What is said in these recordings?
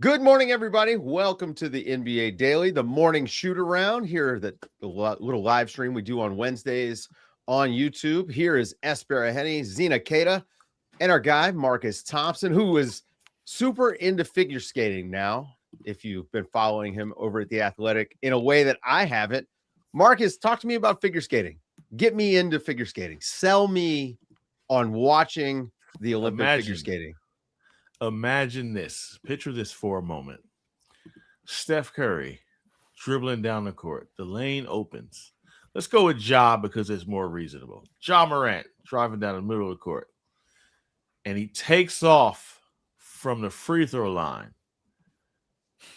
Good morning, everybody. Welcome to the NBA Daily, the morning shoot around here, the little live stream we do on Wednesdays on YouTube. Here is Baraheni, Zena Keita, and our guy, Marcus Thompson, who is super into figure skating now, if you've been following him over at The Athletic in a way that I haven't. Marcus, talk to me about figure skating. Get me into figure skating. Sell me on watching the Olympic figure skating. Imagine this. Picture this for a moment. Steph Curry dribbling down the court. The lane opens. Let's go with Ja because it's more reasonable. Ja Morant driving down the middle of the court. And he takes off from the free throw line.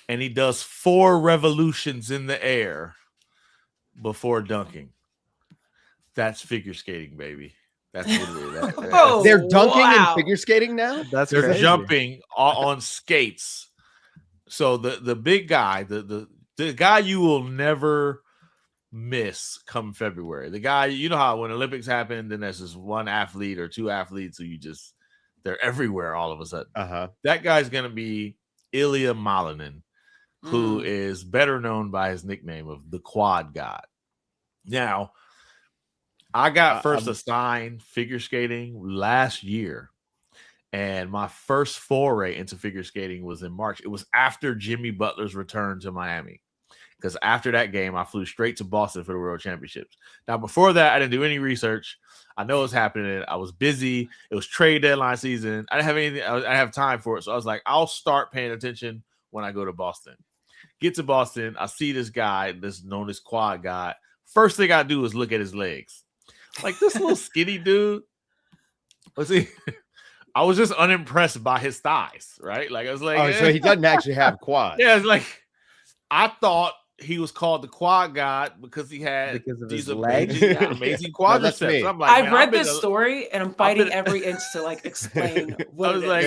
And he does 4 revolutions in the air before dunking. That's figure skating, baby. That's literally that. They're dunking and figure skating now? They're crazy. Jumping on skates. So the big guy, the guy you will never miss come February. The guy, you know how when Olympics happen, then there's this one athlete or 2 athletes who they're everywhere all of a sudden. That guy's going to be Ilya Malinin, who is better known by his nickname of the Quad God. Now, I got first assigned figure skating last year, and my first foray into figure skating was in March. It was after Jimmy Butler's return to Miami, because after that game, I flew straight to Boston for the World Championships. Now, before that, I didn't do any research. I know it was happening. I was busy. It was trade deadline season. I didn't have anything. I didn't have time for it, so I was like, I'll start paying attention when I go to Boston. Get to Boston, I see this guy that's known as Quad God. First thing I do is look at his legs. Like this little skinny dude. Let's see. I was just unimpressed by his thighs, right? Like I was like, so he doesn't actually have quads. Yeah, it's like I thought he was called the Quad God because he had these amazing quadriceps. No, I'm like, I've read this story and I'm fighting every inch to like explain what I was like,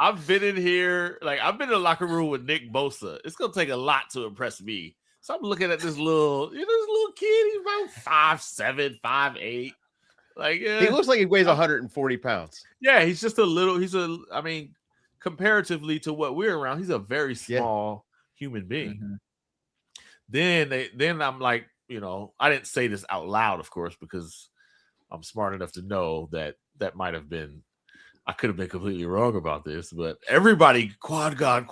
I've been in here, like I've been in the locker room with Nick Bosa. It's gonna take a lot to impress me. So I'm looking at this little kid. He's about 5'7", 5'8". Like he looks like he weighs 140 pounds. Yeah, he's just a little. I mean, comparatively to what we're around, he's a very small human being. Mm-hmm. Then I'm like, I didn't say this out loud, of course, because I'm smart enough to know that might have been. I could have been completely wrong about this, but everybody, Quad God.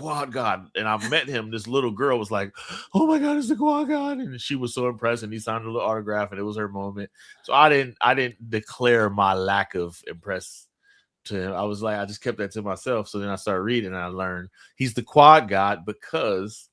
And I met him. This little girl was like, oh my God, it's the Quad God. And she was so impressed, and he signed a little autograph, and it was her moment. So I didn't declare my lack of impress to him. I was like, I just kept that to myself. So then I started reading, and I learned he's the Quad God because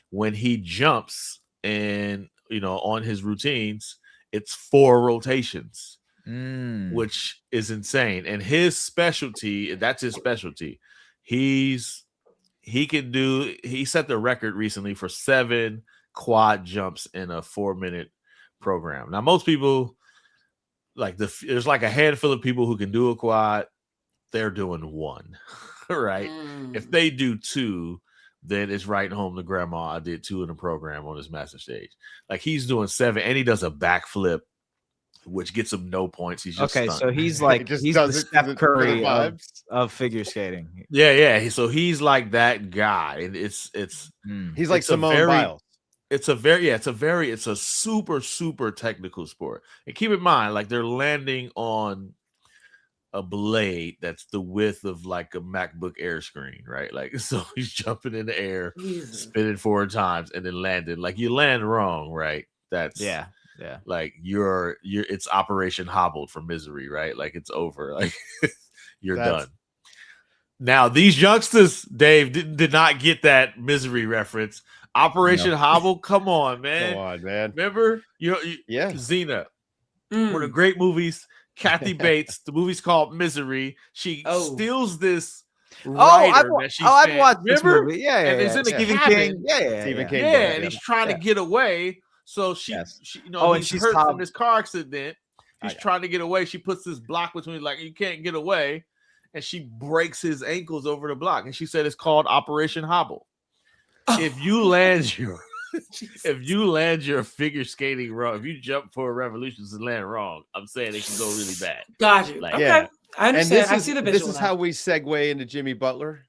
when he jumps and, on his routines, it's 4 rotations. Which is insane, and that's his specialty. He set the record recently for 7 quad jumps in a 4-minute program. Now, most people there's like a handful of people who can do a quad. They're doing 1, right? If they do 2, then it's writing home to grandma. I did 2 in a program on this master stage. Like he's doing 7, and he does a backflip, which gets him no points. He's just stunned. So he's like he's the Steph Curry of figure skating. Yeah. So he's like that guy, and it's he's like Simone Biles. It's a super super technical sport. And keep in mind, like they're landing on a blade that's the width of like a MacBook Air screen, right? Like so he's jumping in the air, spinning 4 times, and then landing. Like you land wrong, right? That's Yeah. Like you're it's Operation Hobbled for Misery, right? Like it's over. Like you're done. Now these youngsters, Dave, did not get that Misery reference. Operation Hobbled, come on, man. Remember, Zena. One of the great movies. Kathy Bates. The movie's called Misery. She steals this writer that she I've watched this Remember? movie. Yeah. And it's in the Stephen cabin. King. Stephen King. And he's trying to get away. So she's hurt from this car accident. He's trying to get away. She puts this block between, like, you can't get away. And she breaks his ankles over the block. And she said it's called Operation Hobble. If you land your figure skating wrong, if you jump for a revolution and land wrong, I'm saying it can go really bad. Got you. Like, okay. I understand. I see the visual. This is how we segue into Jimmy Butler.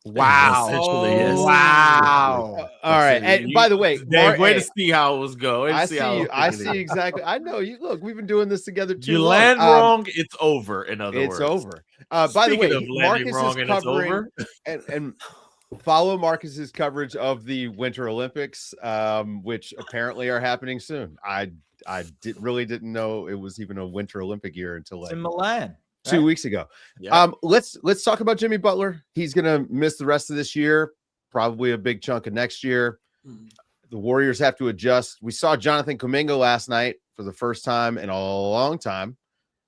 Wow. Essentially, yes. Wow. All right. And by the way, Dave, way to see how it was going. I see exactly. I know you. Look, we've been doing this together too You long. land wrong, it's over. In other words, it's over. By the Speaking way, of landing Marcus wrong is and it's covering over. and follow Marcus's coverage of the Winter Olympics, which apparently are happening soon. I really didn't know it was even a Winter Olympic year until It's like in Milan. 2 weeks ago. Yeah. Let's talk about Jimmy Butler. He's gonna miss the rest of this year, probably a big chunk of next year. The Warriors have to adjust. We saw Jonathan Kuminga last night for the first time in a long time.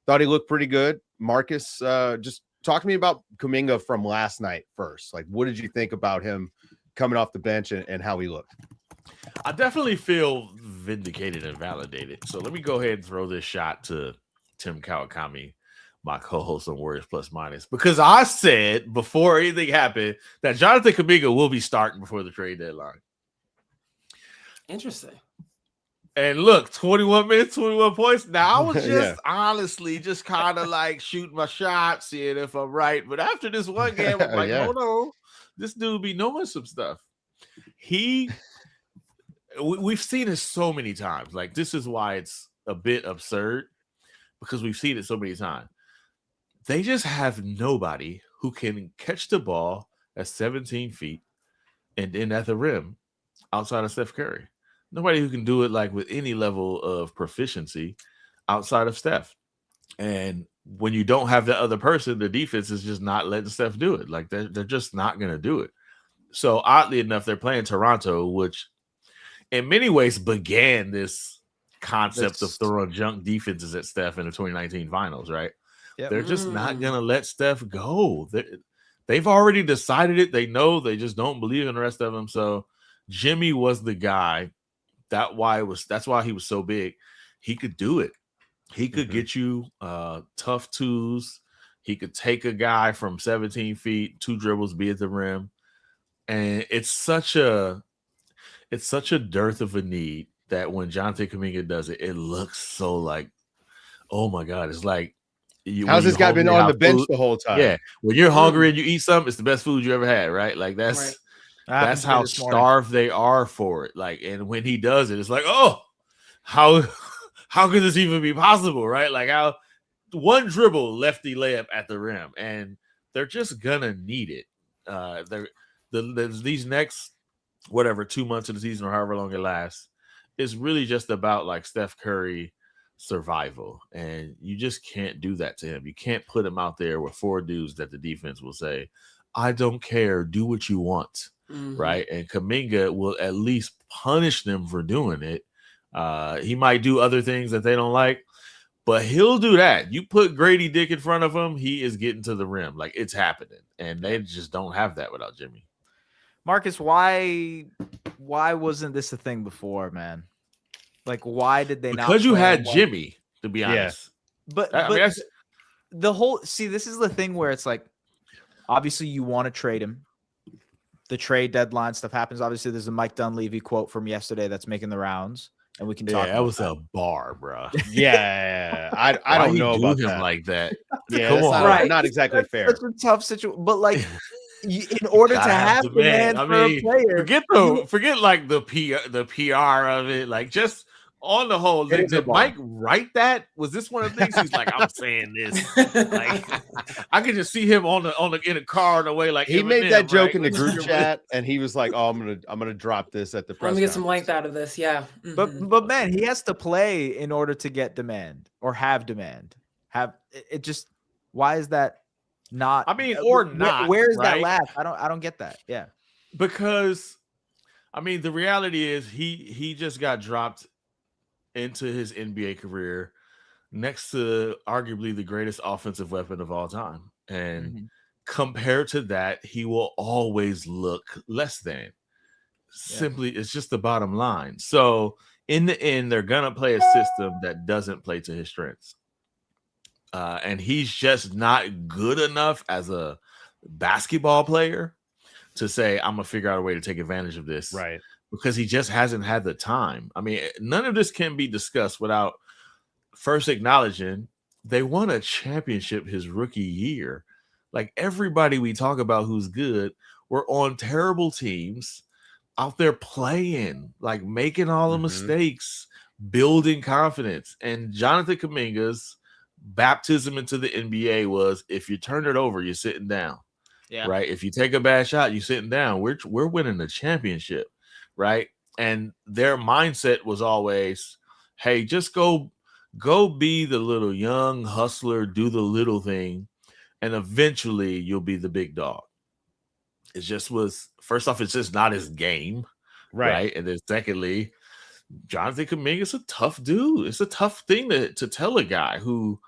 Thought he looked pretty good. Marcus, just talk to me about Kuminga from last night first. Like, what did you think about him coming off the bench and how he looked? I definitely feel vindicated and validated. So let me go ahead and throw this shot to Tim Kawakami, my co-host on Warriors Plus Minus, because I said before anything happened that Jonathan Kuminga will be starting before the trade deadline. Interesting. And look, 21 minutes, 21 points. Now I was just honestly just kind of like shooting my shot, seeing if I'm right. But after this one game, I'm like, hold on, this dude be knowing some stuff. We've seen it so many times. Like, this is why it's a bit absurd, because we've seen it so many times. They just have nobody who can catch the ball at 17 feet and then at the rim outside of Steph Curry. Nobody who can do it like with any level of proficiency outside of Steph. And when you don't have the other person, the defense is just not letting Steph do it. Like, they're just not going to do it. So oddly enough, they're playing Toronto, which in many ways began this concept of throwing junk defenses at Steph in the 2019 finals, right? Yep. They're just not going to let Steph go. They've already decided it. They know, they just don't believe in the rest of them. So Jimmy was the guy. That's why he was so big. He could do it. He could get you tough twos. He could take a guy from 17 feet, 2 dribbles, be at the rim. And it's such a dearth of a need that when Jonathan Kuminga does it, it looks so like, oh my God, it's like, how's this guy been on the bench the whole time? Yeah, when you're hungry and you eat something, it's the best food you ever had, right? Like, that's how starved they are for it. Like, and when he does it, it's like, oh, how could this even be possible, right? Like, how one dribble, lefty layup at the rim, and they're just gonna need it. These next 2 months of the season or however long it lasts is really just about like Steph Curry survival, and you just can't do that to him. You can't put him out there with 4 dudes that the defense will say, I don't care, do what you want. Right? And Kuminga will at least punish them for doing it. He might do other things that they don't like, but he'll do that. You put Grady Dick in front of him, he is getting to the rim. Like, it's happening, and they just don't have that without Jimmy. Marcus, why wasn't this a thing before, man? Like, why did they not? Because you had Jimmy, to be honest. But the whole this is the thing where it's like, obviously you want to trade him. The trade deadline stuff happens. Obviously, there's a Mike Dunleavy quote from yesterday that's making the rounds, and we can talk. That was a bar, bro. Yeah, I don't know about him that. like that. Yeah, come on, not exactly fair. It's a tough situation, but like, in order to have demand for a player, forget like the PR of it. Like, just on the whole, did Mike write that? Was this one of the things he's like, I'm saying this? Like, I could just see him in a car on the way. Like, he made that joke in the group chat, and he was like, "Oh, I'm gonna drop this at the press. I'm gonna get some length out of this." Yeah, but man, he has to play in order to get demand or have demand. It just, why is that not? I mean, or not? Where is that laugh? I don't get that. Yeah, because I mean, the reality is he just got dropped into his NBA career next to arguably the greatest offensive weapon of all time. And compared to that, he will always look less than. Simply, it's just the bottom line. So in the end, they're going to play a system that doesn't play to his strengths. And he's just not good enough as a basketball player to say, I'm going to figure out a way to take advantage of this. Right. Because he just hasn't had the time. I mean, none of this can be discussed without first acknowledging they won a championship his rookie year. Like, everybody we talk about who's good were on terrible teams out there playing, like making all the mistakes, building confidence. And Jonathan Kuminga's baptism into the NBA was, if you turn it over, you're sitting down. Yeah. Right. If you take a bad shot, you're sitting down. We're winning the championship. Right. And their mindset was always, hey, just go be the little young hustler, do the little thing, and eventually you'll be the big dog. It just was, first off, it's just not his game. Right. And then secondly, Jonathan Kuminga is a tough dude. It's a tough thing to tell a guy who,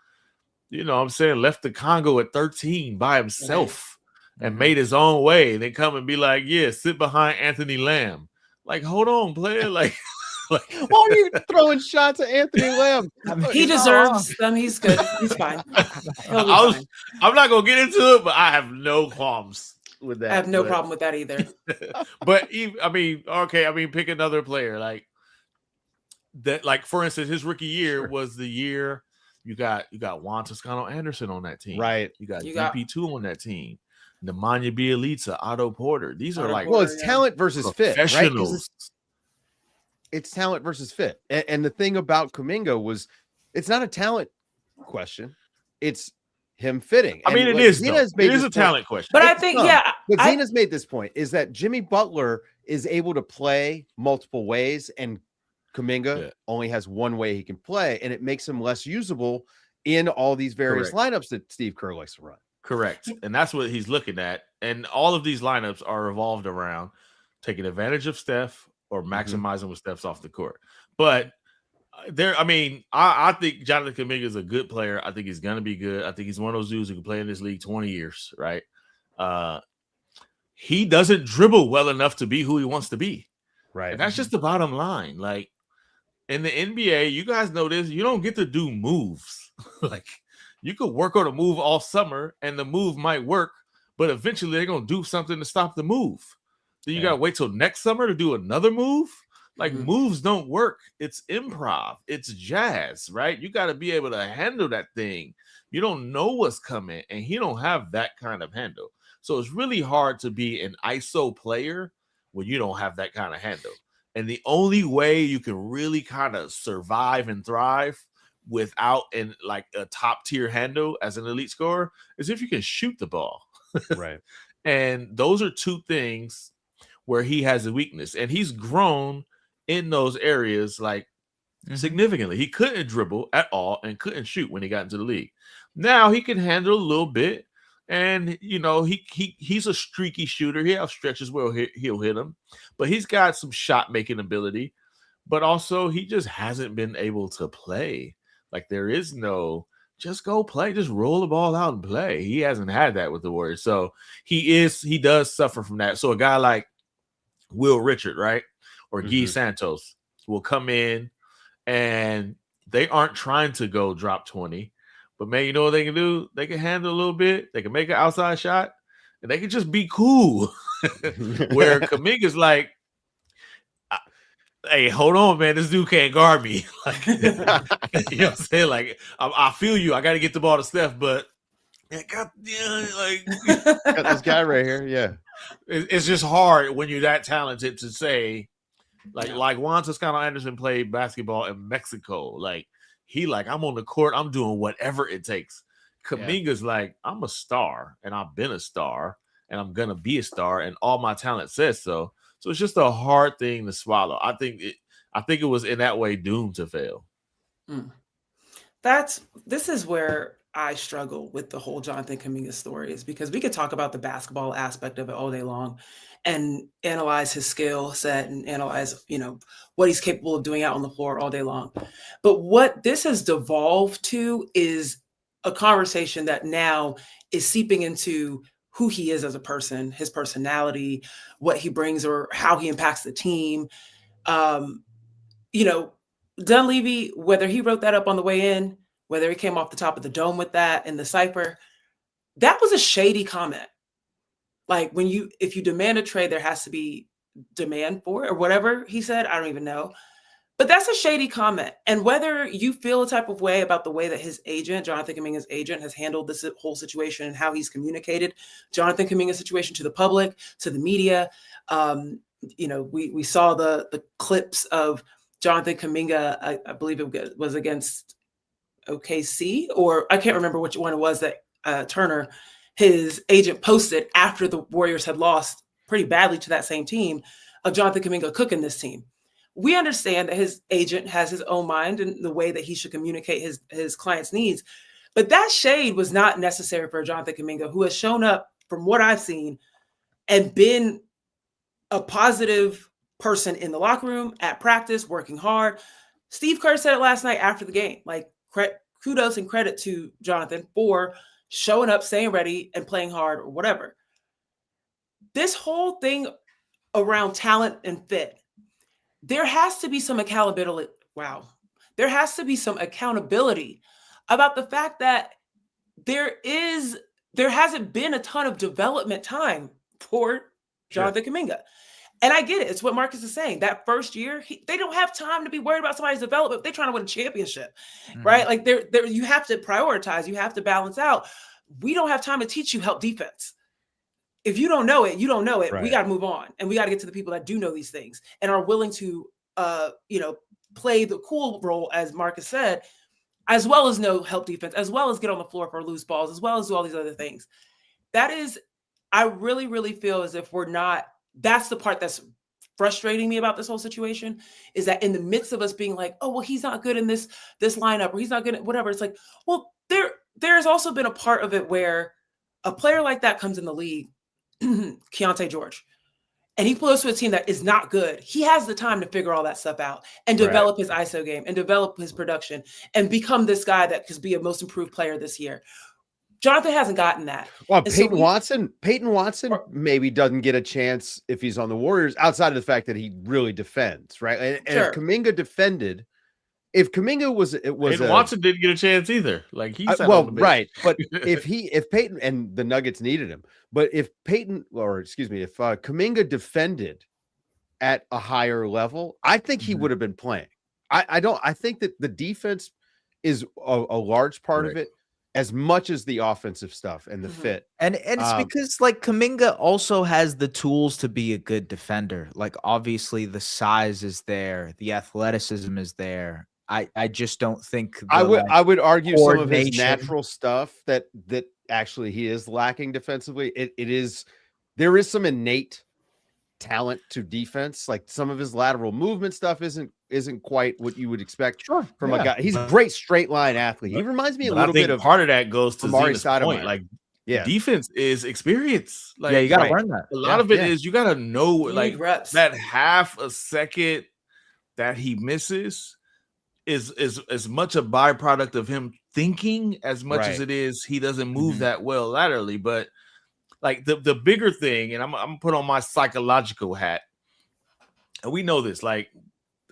you know what I'm saying, left the Congo at 13 by himself and made his own way. And then come and be like, yeah, sit behind Anthony Lamb. Like, hold on, player. Like why are you throwing shots at Anthony Lamb? He deserves them. He's good. He's fine. He'll be fine. I'm not going to get into it, but I have no qualms with that. I have no problem with that either. But pick another player like that. Like, for instance, his rookie year was the year you got Juan Toscano-Anderson on that team. Right. You got DP2 on that team. Nemanja Bjelica, Otto Porter. These are like, well, it's talent versus fit, right? Professionals. It's talent versus fit. And the thing about Kuminga was, it's not a talent question. It's him fitting. I mean, it is a talent question. But I think, But Zena's made this point, is that Jimmy Butler is able to play multiple ways, and Kuminga only has one way he can play, and it makes him less usable in all these various lineups that Steve Kerr likes to run. Correct. And that's what he's looking at. And all of these lineups are revolved around taking advantage of Steph or maximizing when Steph's off the court. But I think Jonathan Kuminga is a good player. I think he's going to be good. I think he's one of those dudes who can play in this league 20 years, right? He doesn't dribble well enough to be who he wants to be. Right. And that's just the bottom line. Like, in the NBA, you guys know this, you don't get to do moves. Like, you could work on a move all summer and the move might work, but eventually they're going to do something to stop the move. Then you got to wait till next summer to do another move. Like, moves don't work. It's improv. It's jazz, right? You got to be able to handle that thing. You don't know what's coming, and he don't have that kind of handle. So it's really hard to be an ISO player when you don't have that kind of handle. And the only way you can really kind of survive and thrive without a top tier handle as an elite scorer is if you can shoot the ball. Right. And those are two things where he has a weakness, and he's grown in those areas significantly. He couldn't dribble at all and couldn't shoot when he got into the league. Now he can handle a little bit, and he's a streaky shooter. He has stretches where he'll hit him, but he's got some shot making ability. But also, he just hasn't been able to play. Like, there is no just go play, just roll the ball out and play. He hasn't had that with the Warriors, so he does suffer from that. So a guy like Will Richard, right, or Guy Santos will come in, and they aren't trying to go drop 20, but man, you know what they can do? They can handle a little bit. They can make an outside shot, and they can just be cool. Where Kuminga's like, hey, hold on, man. This dude can't guard me. Like, you know what I'm saying? Like, I feel you. I got to get the ball to Steph, but got this guy right here. Yeah. It's just hard when you're that talented to say, like Juan Toscano-Anderson played basketball in Mexico. Like, I'm on the court. I'm doing whatever it takes. Kuminga's like, I'm a star, and I've been a star, and I'm going to be a star, and all my talent says so. So it's just a hard thing to swallow. I think it was in that way doomed to fail. This is where I struggle with the whole Jonathan Kuminga story, is because we could talk about the basketball aspect of it all day long and analyze his skill set and analyze, what he's capable of doing out on the floor all day long. But what this has devolved to is a conversation that now is seeping into who he is as a person, his personality, what he brings or how he impacts the team. Dunleavy, whether he wrote that up on the way in, whether he came off the top of the dome with that in the cipher, that was a shady comment. Like, if you demand a trade, there has to be demand for it, or whatever he said. I don't even know. But that's a shady comment. And whether you feel a type of way about the way that his agent, Jonathan Kuminga's agent, has handled this whole situation and how he's communicated Jonathan Kuminga's situation to the public, to the media. We saw the clips of Jonathan Kuminga, I believe it was against OKC, or I can't remember which one it was that Turner, his agent, posted after the Warriors had lost pretty badly to that same team, of Jonathan Kuminga cooking this team. We understand that his agent has his own mind and the way that he should communicate his client's needs. But that shade was not necessary for Jonathan Kuminga, who has shown up, from what I've seen, and been a positive person in the locker room, at practice, working hard. Steve Kerr said it last night after the game. Like, kudos and credit to Jonathan for showing up, staying ready, and playing hard, or whatever. This whole thing around talent and fit, there has to be some accountability. Wow. There has to be some accountability about the fact that there hasn't been a ton of development time for Jonathan Kuminga. And I get it. It's what Marcus is saying. That first year, they don't have time to be worried about somebody's development. They're trying to win a championship, right? Like, you have to prioritize. You have to balance out. We don't have time to teach you help defense. If you don't know it, you don't know it. Right. We got to move on, and we got to get to the people that do know these things and are willing to, play the cool role, as Marcus said, as well as know help defense, as well as get on the floor for loose balls, as well as do all these other things. That is, I really, really feel as if we're not. That's the part that's frustrating me about this whole situation, is that in the midst of us being like, oh, well, he's not good in this lineup, or he's not good at whatever. It's like, well, there's also been a part of it where a player like that comes in the league, Keontae George, and he plays to a team that is not good. He has the time to figure all that stuff out and develop his ISO game and develop his production and become this guy that could be a most improved player this year. Jonathan hasn't gotten that. Well, Peyton Watson maybe doesn't get a chance if he's on the Warriors, outside of the fact that he really defends, right? And if Kuminga defended, Watson didn't get a chance either. Like, he said, right. But if Peyton, and the Nuggets needed him, but if Kuminga defended at a higher level, I think he would have been playing. I think that the defense is a large part of it, as much as the offensive stuff and the fit. And it's because, like, Kuminga also has the tools to be a good defender. Like, obviously the size is there, the athleticism is there. I just don't think I would argue some of his natural stuff that actually he is lacking defensively. There is some innate talent to defense. Like, some of his lateral movement stuff isn't quite what you would expect from a guy. He's a great straight line athlete. He reminds me a little bit of, part of that goes to Zena's point. Like, defense is experience. Like, you got to learn that. A lot of it is you got to know, like, that half a second that he misses is as much a byproduct of him thinking as much as it is he doesn't move that well laterally. But, like, the bigger thing, and I'm gonna put on my psychological hat, and we know this, like,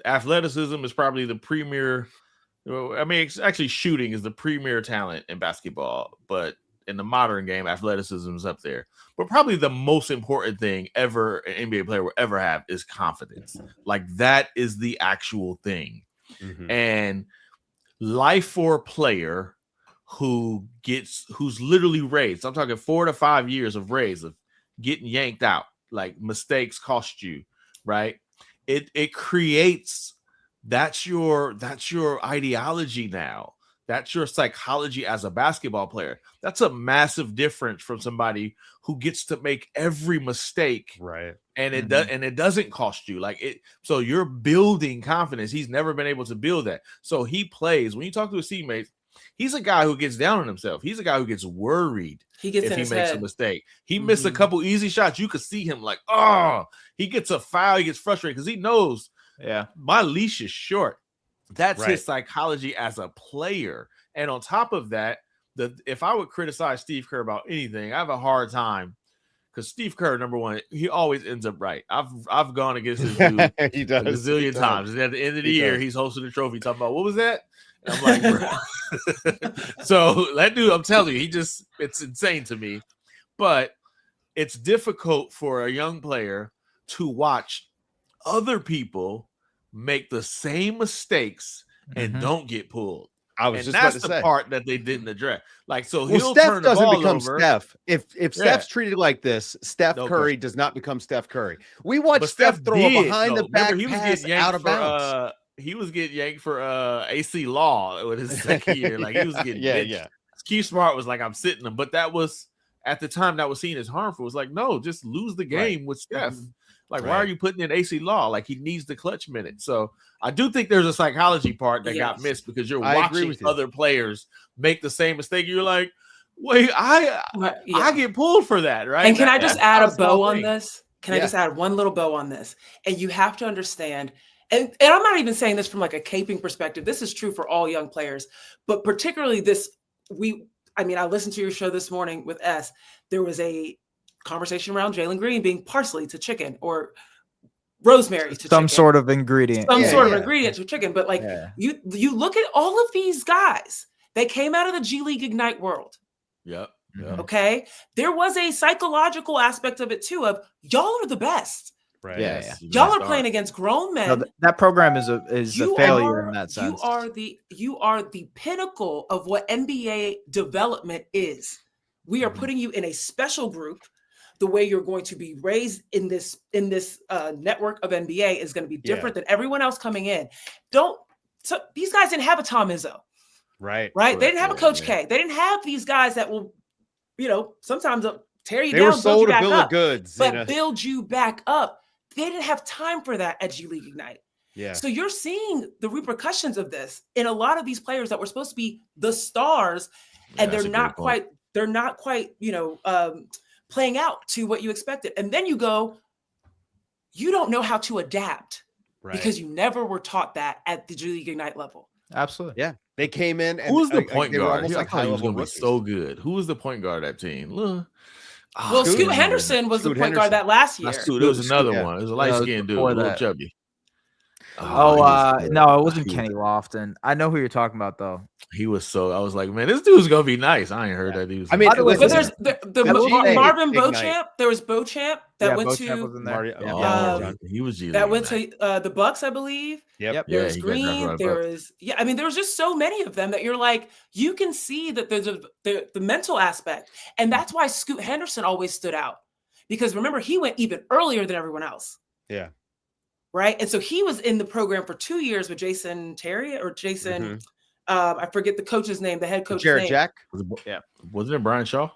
athleticism is probably the premier. I mean, it's actually shooting is the premier talent in basketball, but in the modern game, athleticism is up there. But probably the most important thing ever an NBA player will ever have is confidence. Like, that is the actual thing. And life for a player who's literally raised, I'm talking 4 to 5 years of raised, of getting yanked out, like, mistakes cost you, right? It creates, that's your ideology now. That's your psychology as a basketball player. That's a massive difference from somebody who gets to make every mistake, right? And it doesn't cost you, like it. So you're building confidence. He's never been able to build that. So he plays. When you talk to his teammates, he's a guy who gets down on himself. He's a guy who gets worried if he makes a mistake. He missed a couple easy shots. You could see him like, he gets a foul. He gets frustrated because he knows, my leash is short. That's his psychology as a player. And on top of that, if I would criticize Steve Kerr about anything, I have a hard time, because Steve Kerr, number one, he always ends up right. I've gone against this dude a gazillion times. And at the end of the year, he's hosting the trophy talking about, what was that? And I'm like, bro. So that dude, I'm telling you, it's insane to me. But it's difficult for a young player to watch other people make the same mistakes and don't get pulled. I was And just about that's to the say. part that they didn't address. Like, so Well, he'll Steph turn the doesn't ball become over. Steph. If Steph's treated like this, Steph No Curry question. does not become Steph Curry. We watched But Steph throw a behind the though. back Remember, he was pass getting out yanked of for bounds. he was getting yanked for AC Law with his second year. Like, he was getting bitched. Keith Smart was like, I'm sitting him. But that was at the time that was seen as harmful. It was like, no, just lose the game with Steph. Like, why are you putting in AC Law? Like, he needs the clutch minute. So I do think there's a psychology part that got missed because you're watching other players make the same mistake. You're like, wait, I get pulled for that, right? And can I just add a bow on thing. this? Can I just add one little bow on this? And you have to understand, and I'm not even saying this from like a caping perspective. This is true for all young players, but particularly I listened to your show this morning with S. There was a conversation around Jalen Green being parsley to chicken or rosemary to some chicken. sort of ingredient. Some sort of ingredient to chicken. But like you look at all of these guys, they came out of the G League Ignite world. Yep. Okay. There was a psychological aspect of it too, of y'all are the best. Right. Yeah. Y'all are playing against grown men. No, that program is a failure in that sense. You are the pinnacle of what NBA development is. We are putting you in a special group. The way you're going to be raised in this network of NBA is going to be different than everyone else coming in. So these guys didn't have a Tom Izzo. Right. They didn't have a Coach K. They didn't have these guys that will, sometimes tear you down. They were sold a bill of goods, but build you back up. They didn't have time for that at G League Ignite. Yeah. So you're seeing the repercussions of this in a lot of these players that were supposed to be the stars, and they're not quite, playing out to what you expected. And then you don't know how to adapt because you never were taught that at the G League Ignite level. Absolutely. Yeah. They came in and who was the point they were guard? almost I like thought he was high-level going to be so good. Who was the point guard of that team? Scoot Henderson was the point guard that last year. There was another one. It was a light-skinned dude, a little chubby. No, it wasn't Kenny Lofton. I know who you're talking about, though. He was I was like, man, this dude's gonna be nice. I ain't heard that he was. But there's Marvin Beauchamp. There was Beauchamp that went to. He was that went to the Bucks, I believe. Yep. There's Green. There was there was just so many of them that you're like, you can see that there's the mental aspect, and that's why Scoot Henderson always stood out, because remember he went even earlier than everyone else. Yeah. Right. And so he was in the program for 2 years with Jason Terry or Jason. I forget the coach's name, the head coach's name. Jack. Wasn't it Brian Shaw?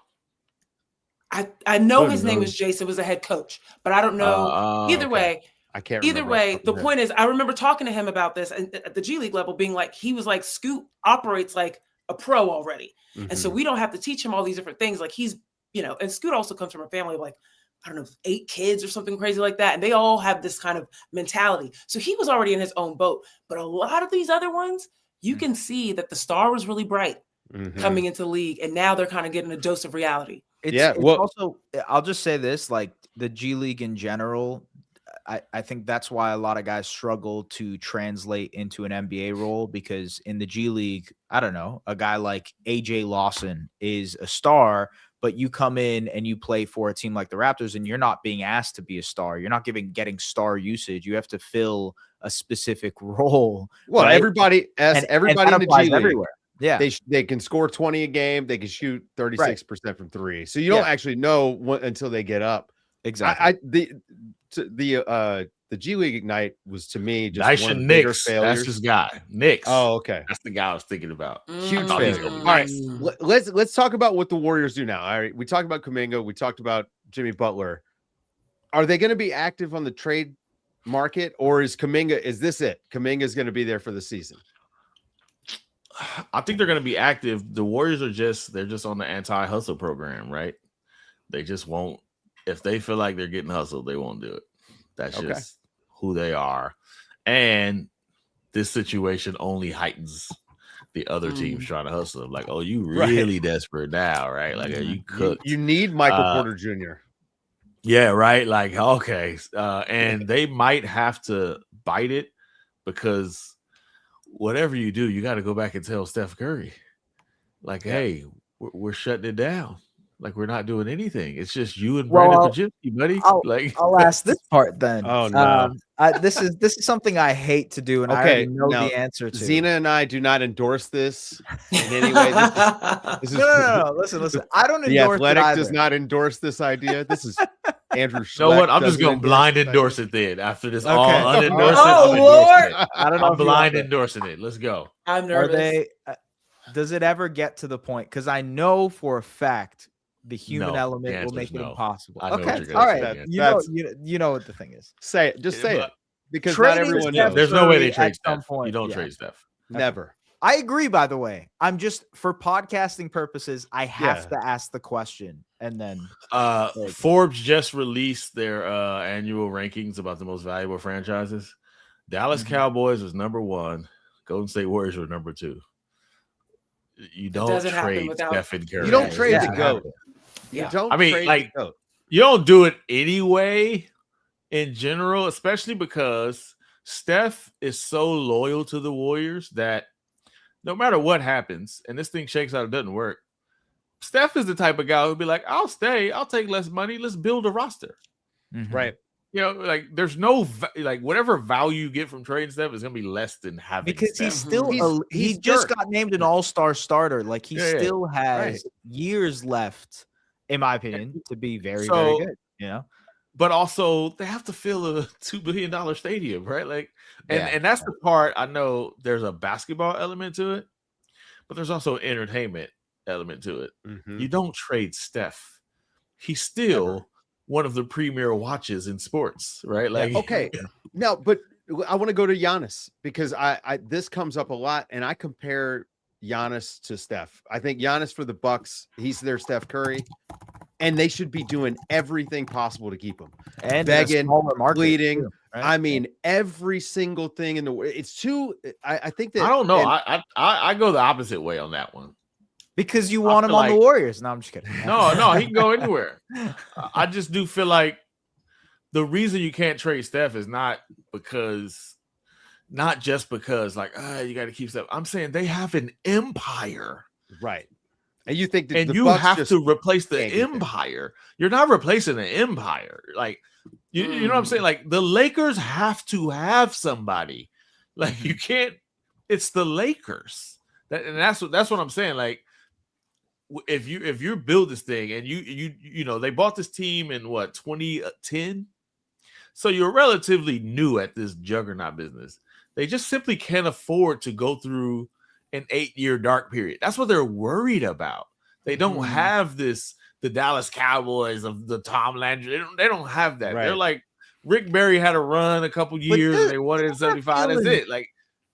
I know his name was Jason, was a head coach, but I don't know. Either way, I can't. Either way, the point is, I remember talking to him about this at the G League level, being like, he was like, Scoot operates like a pro already, and so we don't have to teach him all these different things. Like he's, and Scoot also comes from a family of like, I don't know, 8 kids or something crazy like that. And they all have this kind of mentality. So he was already in his own boat. But a lot of these other ones, you can see that the star was really bright coming into the league. And now they're kind of getting a dose of reality. It's also, I'll just say this, like the G League in general, I think that's why a lot of guys struggle to translate into an NBA role, because in the G League, I don't know, a guy like AJ Lawson is a star, but you come in and you play for a team like the Raptors and you're not being asked to be a star. You're not getting star usage. You have to fill a specific role. Well, right? everybody in the G League, everywhere. Yeah, they can score 20 a game. They can shoot 36% from 3. So you don't actually know until they get up. Exactly. The G League Ignite was, to me, just Dyson one of the bigger Nix. failures. That's his guy. Nix. Oh, okay. That's the guy I was thinking about. Huge failure. All right, let's talk about what the Warriors do now. All right, we talked about Kuminga. We talked about Jimmy Butler. Are they going to be active on the trade market, or is this it? Kuminga is going to be there for the season. I think they're going to be active. The Warriors they're just on the anti-hustle program, right? They just won't. If they feel like they're getting hustled, they won't do it. That's just who they are. And this situation only heightens the other teams trying to hustle them. Like, oh, you really desperate now, right? Like, are you cooked? You need Michael Porter Jr. Yeah, right. Like, okay. And they might have to bite it, because whatever you do, you got to go back and tell Steph Curry, like, hey, we're shutting it down. Like we're not doing anything. It's just you and Well, Brandon Pajitsky, buddy. Like I'll ask this part then. Oh, no. This is something I hate to do, and I Okay, already know now, the answer to. Zena and I do not endorse this in any way. This is No. Listen. I don't The endorse Athletic it either. does not endorse this idea. This is Andrew. you know what? I'm just gonna blind endorse it then. After this all unendorsed, Oh, I'm Lord. endorsing it. I don't know. I'm if you blind want it. endorsing it. Let's go. I'm Are nervous. they? Does it ever get to the point? Because I know for a fact the human No. element The will make answer's it no. impossible. I know what Okay, you're gonna all say, right. man. You know what the thing is. Say it. Just say it. Because Trading not everyone Steph knows. There's no way they Curry trade at some Steph. point, You don't yeah. trade Steph. Never. I agree, by the way. I'm just for podcasting purposes, I have Yeah. to ask the question and then you Forbes just released their annual rankings about the most valuable franchises. Dallas Cowboys was number 1. Golden State Warriors were number 2. You don't doesn't happen trade without- Steph and Curry. You don't Yeah, trade yeah. the GOAT. Yeah. You don't I mean, trade like, the GOAT. You don't do it anyway in general, especially because Steph is so loyal to the Warriors that no matter what happens, and this thing shakes out, it doesn't work. Steph is the type of guy who'd be like, I'll stay, I'll take less money, let's build a roster. Right. You know, like there's no like whatever value you get from trading Steph is gonna be less than having because Steph. he's still he he's just Dirk. got named an all-star starter. Like he Yeah, yeah. still has Right. years left, in my opinion, to be very, So- very good. You know, But also they have to fill a $2 billion stadium, right? Like, Yeah. and that's the part. I know there's a basketball element to it, but there's also an entertainment element to it. Mhm. You don't trade Steph. He's still one of the premier watches in sports, right? Like, Okay. Now, but I want to go to Giannis because I this comes up a lot, and I compare Giannis to Steph. I think Giannis for the Bucks, he's their Steph Curry, and they should be doing everything possible to keep him. and begging, a smaller market, pleading. too, right? I mean, every single thing in the it's too. I think that I don't know. and- I go the opposite way on that one. because you I want him feel on the like- Warriors. No, I'm just kidding. No, he can go anywhere. I just do feel like the reason you can't trade Steph is not just because like you got to keep Steph. I'm saying they have an empire, right. And you think that and the you Bucks have just to replace the can't get there. empire. You're not replacing the empire. Like you know what I'm saying? Like the Lakers have to have somebody. Like you can't. It's the Lakers. That's what I'm saying. Like if you build this thing and you know they bought this team in what 2010, so you're relatively new at this juggernaut business. They just simply can't afford to go through an 8-year dark period. That's what they're worried about. They don't have the Dallas Cowboys of the Tom Landry. They don't have that. Right. They're like Rick Barry had a run a couple years and they won it in 75. That's it. Like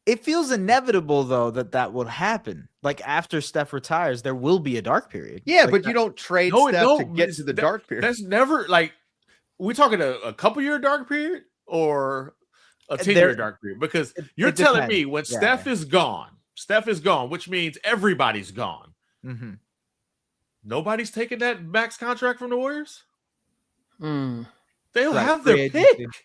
It feels inevitable though that would happen. Like after Steph retires, there will be a dark period. Yeah, Like but that- you don't trade No, it Steph to don't. get to the dark period. that's never like we're talking a couple year dark period or a 10-year There- dark period because it- you're it telling depends. me when Yeah, Steph is gone, which means everybody's gone. Mhm. Nobody's taking that max contract from the Warriors. Hmm. They'll Right, have free their pick. agency.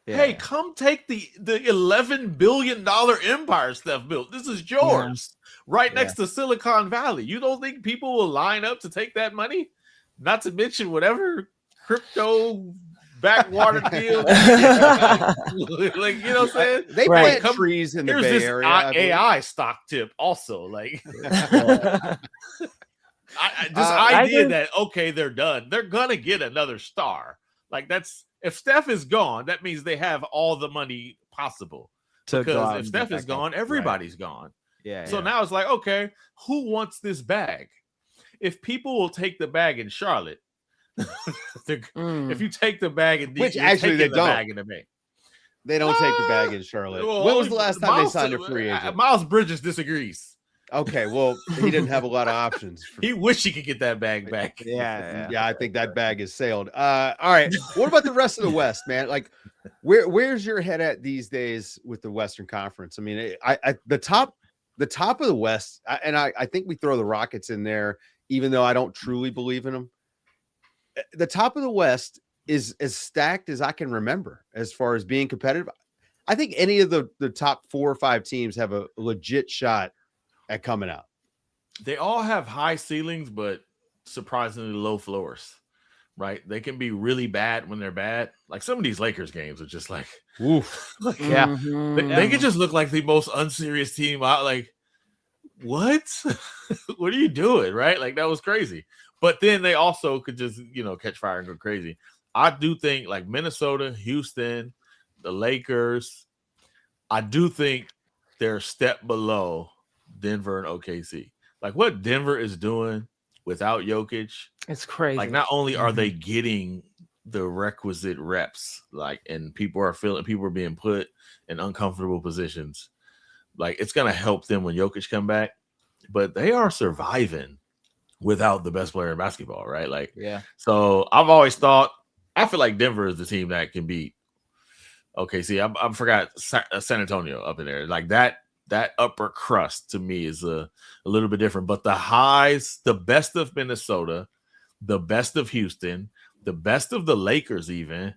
Yeah, Hey, yeah. come take the $11 billion empire Steph built. This is yours, right next to Silicon Valley. You don't think people will line up to take that money? Not to mention whatever crypto backwater deal. Like, you know what I'm saying? They Right. plant trees in the Here's Bay this Area. I believe. AI stock tip also. Like this I idea think- that okay, they're done. They're gonna get another star. Like that's if Steph is gone, that means they have all the money possible. To go Because out if and Steph get is back up. gone, everybody's gone. Yeah. So yeah. now it's like, okay, who wants this bag? If people will take the bag in Charlotte, if you take the bag in Which you're actually taking they the don't. bag in the Bay. They don't take the bag in Charlotte. Well, When was the last time they Miles- signed a free agent? Miles Bridges disagrees. Okay, well, he didn't have a lot of options. He wish he could get that bag back. Yeah. Yeah, I think that bag is sailed. All right. What about the rest of the West, man? Like, where's your head at these days with the Western Conference? I mean, the top of the West, I think we throw the Rockets in there, even though I don't truly believe in them. The top of the West is as stacked as I can remember as far as being competitive. I think any of the top 4 or 5 teams have a legit shot at coming out. They all have high ceilings, but surprisingly low floors, right? They can be really bad when they're bad. Like some of these Lakers games are just like, Oof. like Yeah. Mhm. they can just look like the most unserious team out. Like, what? What are you doing? Right? Like that was crazy. But then they also could just, catch fire and go crazy. I do think like Minnesota, Houston, the Lakers, I do think they're a step below Denver and OKC. Like what Denver is doing without Jokic, It's crazy. like not only are they getting the requisite reps, like, and people are being put in uncomfortable positions. Like it's gonna help them when Jokic come back, but they are surviving without the best player in basketball, right? Like, Yeah. so I've always thought I feel like Denver is the team that can beat OKC. I forgot San Antonio up in there. Like that upper crust to me is a little bit different. But the highs, the best of Minnesota, the best of Houston, the best of the Lakers, even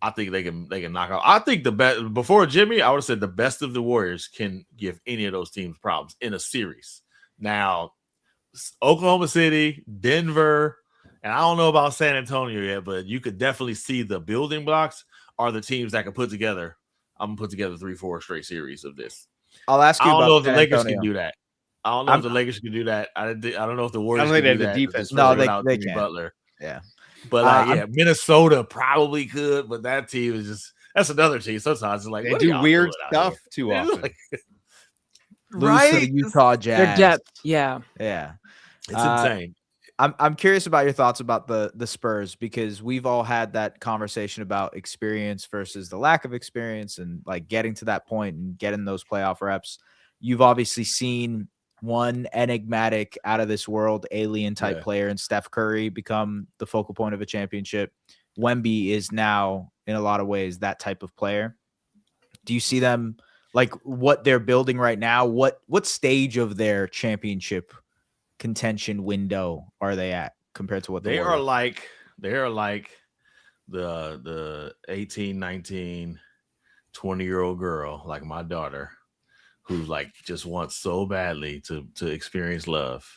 I think they can knock out. I think the best before Jimmy, I would have said the best of the Warriors can give any of those teams problems in a series. Now, Oklahoma City, Denver, and I don't know about San Antonio yet, but you could definitely see the building blocks are the teams that can put together. I'm gonna put together 3-4 straight series of this. I'll ask you I don't about know if the San Lakers Antonio. can do that. I don't know if the Lakers can do that. I don't know if the I Warriors don't think can they do have the that. defense. No, Without they Jimmy can. Butler. Yeah. But like, I'm- Minnesota probably could, but that team is just that's another team. Sometimes it's like They what are do y'all weird doing out stuff here? too It's often. like- lose to the Utah Jazz. Their depth. Yeah. Yeah. it's insane. I'm curious about your thoughts about the Spurs, because we've all had that conversation about experience versus the lack of experience and like getting to that point and getting those playoff reps. You've obviously seen one enigmatic, out of this world, alien type player in Steph Curry become the focal point of a championship. Wemby is now in a lot of ways that type of player. Do you see them like what they're building right now? What stage of their championship contention window are they at compared to what They were? are like the 18, 19, 20-year-old girl, like my daughter, who like just wants so badly to experience love.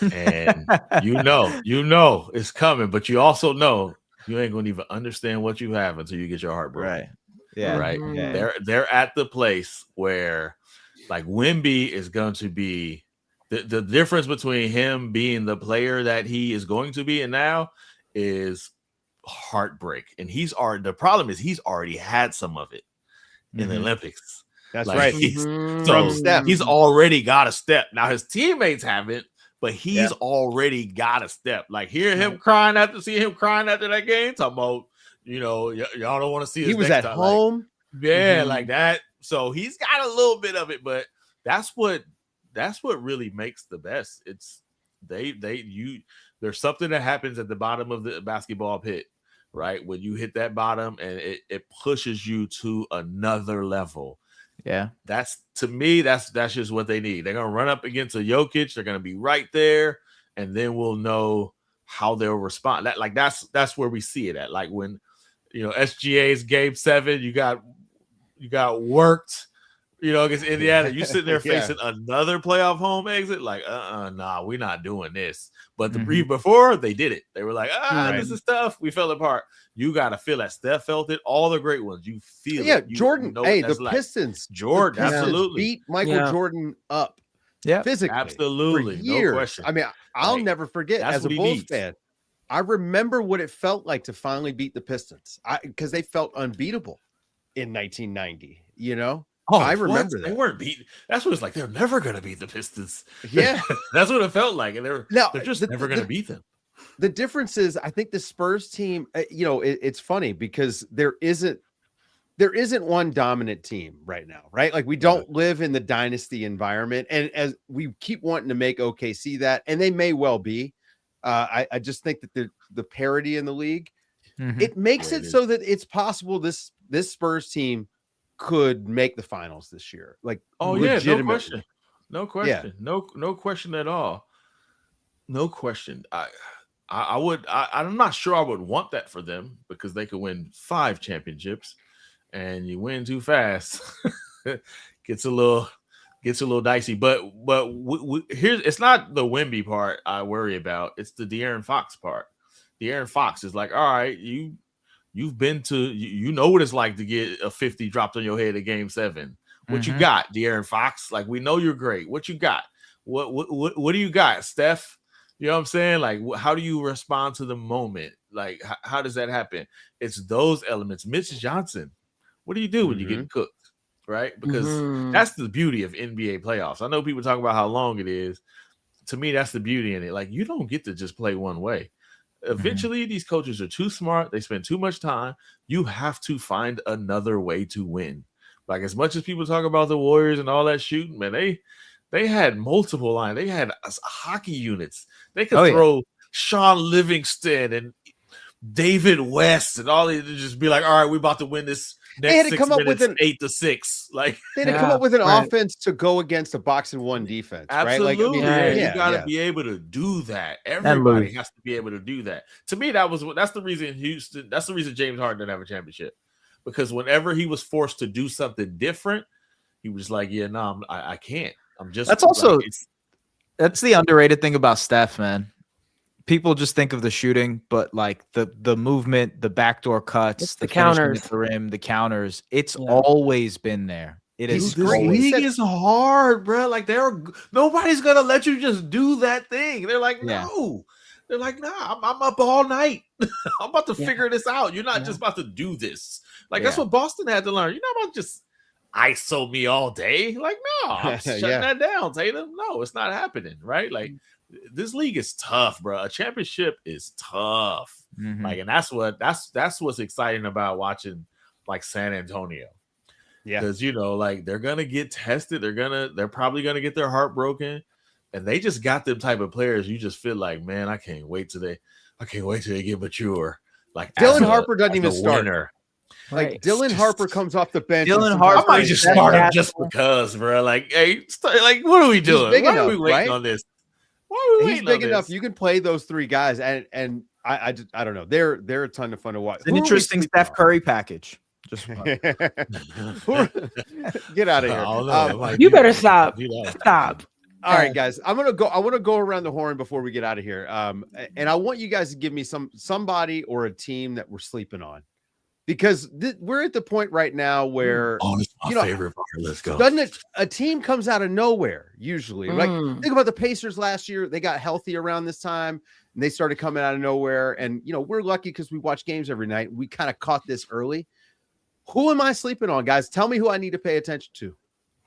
And you know it's coming, but you also know you ain't gonna even understand what you have until you get your heart broken. Right. Yeah. Right. Yeah. They're at the place where like Wemby is going to be the difference between him being the player that he is going to be and now is heartbreak. And the problem is he's already had some of it in the Olympics. That's Like, right. So Steph. he's already got a step. Now his teammates haven't, but he's already got a step. Like seeing him crying after that game, talking about, y'all don't want to see. He was at home. Like, like that. So he's got a little bit of it, but that's what really makes the best. It's there's something that happens at the bottom of the basketball pit, right? When you hit that bottom and it pushes you to another level. Yeah. That's just what they need. They're gonna run up against a Jokic, they're gonna be right there, and then we'll know how they'll respond. That's where we see it at. Like when SGA's game 7, you got worked, against Indiana. You sitting there facing another playoff home exit, like nah, we're not doing this. But the brief before they did it, they were like, this is tough. We fell apart. You got to feel that. Steph felt it. All the great ones, you feel it. Jordan. The Pistons. Jordan, absolutely beat Michael Jordan up. Yeah, physically, absolutely, for years. No question. I mean, I'll never forget as a Bulls fan. I remember what it felt like to finally beat the Pistons because they felt unbeatable in 1990. I remember that. They weren't beaten. That's what it's like. They're never going to beat the Pistons. Yeah. That's what it felt like. And they're just never going to beat them. The difference is, I think the Spurs team, it's funny because there isn't one dominant team right now, right? Like we don't live in the dynasty environment. And as we keep wanting to make OKC that, and they may well be, I just think that the parity in the league, it makes it so that it's possible this Spurs team could make the finals this year. Like, no question. No question. Yeah. No question at all. No question. I'm not sure I would want that for them because they could win 5 championships and you win too fast. Gets a little gets a little dicey. But here's it's not the Wemby part I worry about. It's the De'Aaron Fox part. De'Aaron Fox is like, all right, you've been to you know what it's like to get a 50 dropped on your head at Game 7. What you got, De'Aaron Fox? Like, we know you're great. What you got? What do you got, Steph? You know what I'm saying? Like, how do you respond to the moment? Like, how does that happen? It's those elements. Mitch Johnson, what do you do when you get cooked? Right? Because that's the beauty of NBA playoffs. I know people talk about how long it is. To me, that's the beauty in it. Like, you don't get to just play one way. Eventually, these coaches are too smart. They spend too much time. You have to find another way to win. Like, as much as people talk about the Warriors and all that shooting, man, they had multiple lines. They had hockey units. They could throw Sean Livingston and David West and all these to just be like, all right, we're about to win this next 6 minutes, 8-6. Like, they had to come up with an offense to go against a box and one defense. Absolutely. Right? Like, you got to be able to do that. Everybody has to be able to do that. To me, that's the reason Houston. That's the reason James Harden didn't have a championship, because whenever he was forced to do something different, he was like, yeah, no, I can't. I'm just. That's also that's the underrated thing about Steph, man. People just think of the shooting, but like the movement, the backdoor cuts, the counters, the rim, the counters. It's always been there. It is. This league is hard, bro. Like, nobody's gonna let you just do that thing. They're like, no. They're like, nah, I'm up all night. I'm about to figure this out. You're not just about to do this. Like, that's what Boston had to learn. You're not about to just ISO me all day. Like, no, I'm shutting that down, Tatum. No, it's not happening, right? Like, this league is tough, bro. A championship is tough. Like, and that's what's exciting about watching like San Antonio. Yeah, because like, they're gonna get tested. They're probably gonna get their heart broken, and they just got them type of players. You just feel like, man, I can't wait till they get mature. Like, Dylan Harper doesn't even start. Like, Dylan Harper comes off the bench. Dylan Harper, I might just start him just because, bro. Like, hey, like, what are we doing? Why are we waiting on this? He's big enough. You can play those three guys, and I don't know. They're a ton of fun to watch. It's an interesting Steph Curry package. Just get out of here. You better stop. Stop. All right, guys. I want to go around the horn before we get out of here. And I want you guys to give me somebody or a team that we're sleeping on. Because we're at the point right now where it's my favorite part. Let's go. Doesn't it? A team comes out of nowhere usually. Like, think about the Pacers last year. They got healthy around this time, and they started coming out of nowhere. And we're lucky because we watch games every night. We kind of caught this early. Who am I sleeping on, guys? Tell me who I need to pay attention to.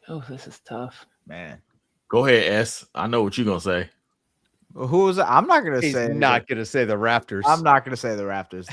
Oh, this is tough, man. Go ahead, S. I know what you're gonna say. Who is it? I'm not going to say. He's not going to say the Raptors. I'm not going to say the Raptors.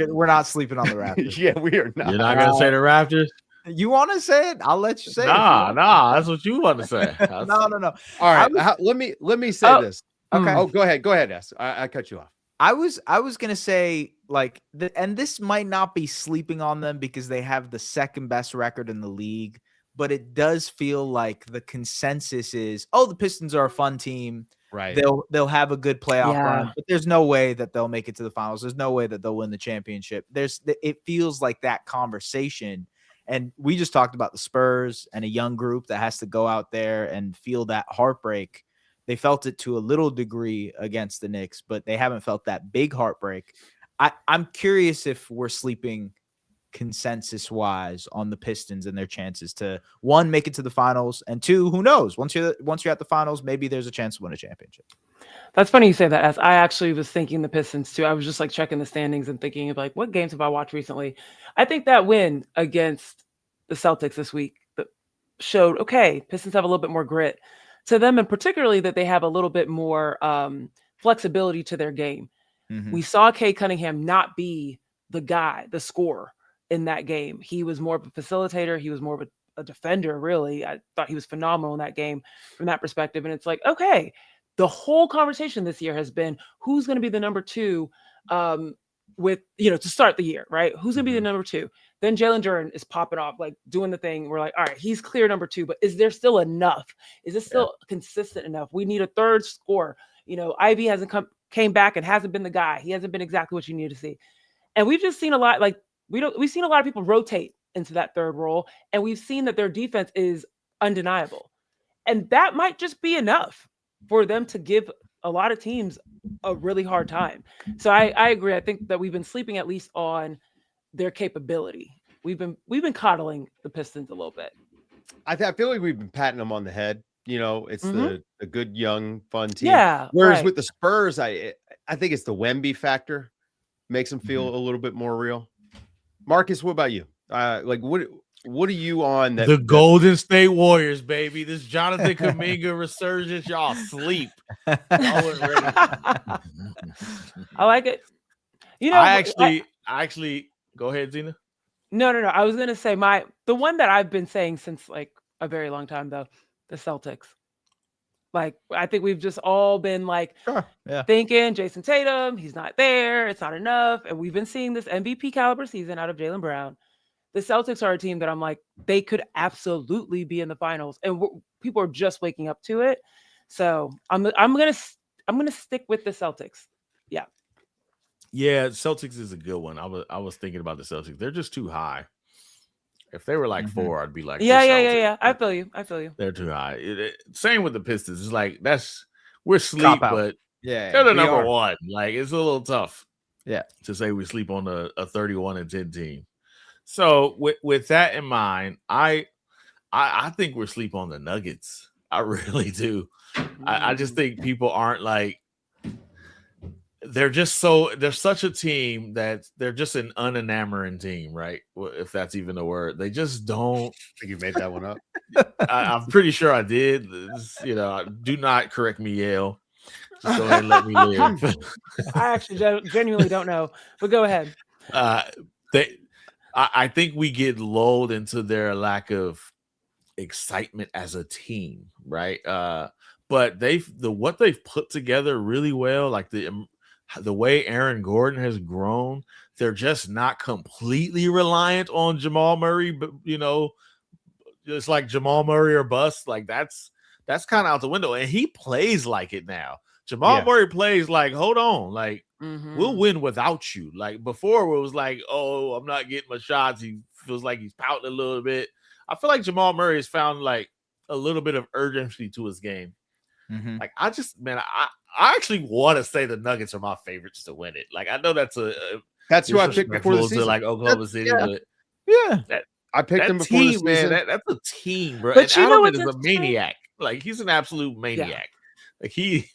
We're not sleeping on the Raptors. Yeah, we are not. You're not going to say the Raptors? You want to say it? I'll let you say it. Nah, that's what you want to say. No. All right, let me say this. Okay. Oh, go ahead, S. I cut you off. I was going to say, like, and this might not be sleeping on them because they have the second best record in the league, but it does feel like the consensus is, the Pistons are a fun team. Right. They'll have a good playoff run, but there's no way that they'll make it to the finals. There's no way that they'll win the championship. It feels like that conversation. And we just talked about the Spurs and a young group that has to go out there and feel that heartbreak. They felt it to a little degree against the Knicks, but they haven't felt that big heartbreak. I'm curious if we're sleeping consensus wise on the Pistons and their chances to, one, make it to the finals, and two, who knows, once you're at the finals, maybe there's a chance to win a championship. That's funny you say that, as I actually was thinking the Pistons too. I was just like checking the standings and thinking of like, what games have I watched recently? I think that win against the Celtics this week that showed, okay, Pistons have a little bit more grit to them, and particularly that they have a little bit more flexibility to their game. We saw Cade Cunningham not be the guy, the scorer in that game. He was more of a facilitator. He was more of a defender, really. I thought he was phenomenal in that game from that perspective. And it's like, okay, the whole conversation this year has been who's going to be the number two with, to start the year, right? Who's going to be the number two? Then Jalen Duren is popping off, like doing the thing. We're like, all right, he's clear number two, but is there still enough? Is this still consistent enough? We need a third scorer. Ivy came back and hasn't been the guy. He hasn't been exactly what you need to see. And we've just seen a lot, like, we've seen a lot of people rotate into that third role, and we've seen that their defense is undeniable. And that might just be enough for them to give a lot of teams a really hard time. So I agree. I think that we've been sleeping at least on their capability. We've been coddling the Pistons a little bit. I feel like we've been patting them on the head. You know, it's the good, young, fun team. Yeah. Whereas with the Spurs, I think it's the Wemby factor makes them feel a little bit more real. Marcus, what about you? Like, what are you on? The Golden State Warriors, baby. This Jonathan Kuminga resurgence, y'all sleep. I wasn't ready. I like it. You know, I actually go ahead, Zena. No. I was gonna say the one that I've been saying since like a very long time though, the Celtics. Like I think we've just all been like thinking Jason Tatum, he's not there, it's not enough, and we've been seeing this MVP caliber season out of Jaylen Brown. The Celtics are a team that I'm like, they could absolutely be in the finals, and people are just waking up to it. So I'm gonna stick with the Celtics. Yeah, Celtics is a good one. I was thinking about the Celtics. They're just too high. If they were like 4, I'd be like, yeah. I feel you. They're too high. Same with the Pistons. It's like we're sleep, but they're the number one. Like it's a little tough. Yeah, to say we sleep on a 31-10 team. So with that in mind, I think we're sleep on the Nuggets. I really do. I just think people aren't like. They're such a team that they're just an unenamoring team, right? If that's even a word. They just don't. I think you made that one up. I'm pretty sure I did. Do not correct me, Yale. Just go ahead and let me live. I actually genuinely don't know, but go ahead. I think we get lulled into their lack of excitement as a team, right? But what they've put together really well, like the way Aaron Gordon has grown, they're just not completely reliant on Jamal Murray, but just like Jamal Murray or bust. Like that's kind of out the window, and he plays like it now. Jamal Murray plays like, hold on, like we'll win without you. Like before, it was like, oh, I'm not getting my shots. He feels like he's pouting a little bit. I feel like Jamal Murray has found like a little bit of urgency to his game. Like I actually want to say the Nuggets are my favorites to win it. Like I know that's who I picked before the season, like Oklahoma City, but I picked them before the season. Man, that's a team, bro. But and Adelman is a maniac. Like he's an absolute maniac. Like he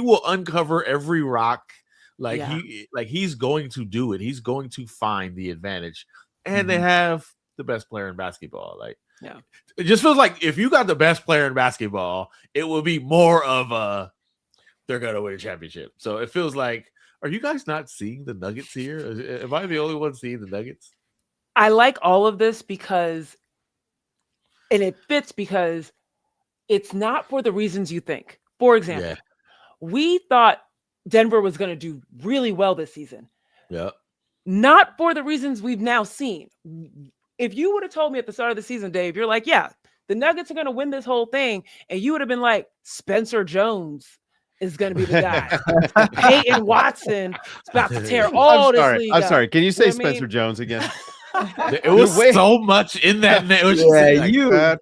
will uncover every rock. Like he's going to do it. He's going to find the advantage, and they have the best player in basketball. Like. Yeah, it just feels like if you got the best player in basketball, it will be more of they're gonna win a championship. So it feels like, are you guys not seeing the Nuggets here? Am I the only one seeing the Nuggets? I like all of this and it fits because it's not for the reasons you think. For example, we thought Denver was going to do really well this season. Yeah, not for the reasons we've now seen. If you would have told me at the start of the season, Dave, you're like, yeah, the Nuggets are going to win this whole thing. And you would have been like, Spencer Jones is going to be the guy. Peyton Watson is about to tear all this league I'm sorry. Can you say know Spencer Jones again? It was so much in that name.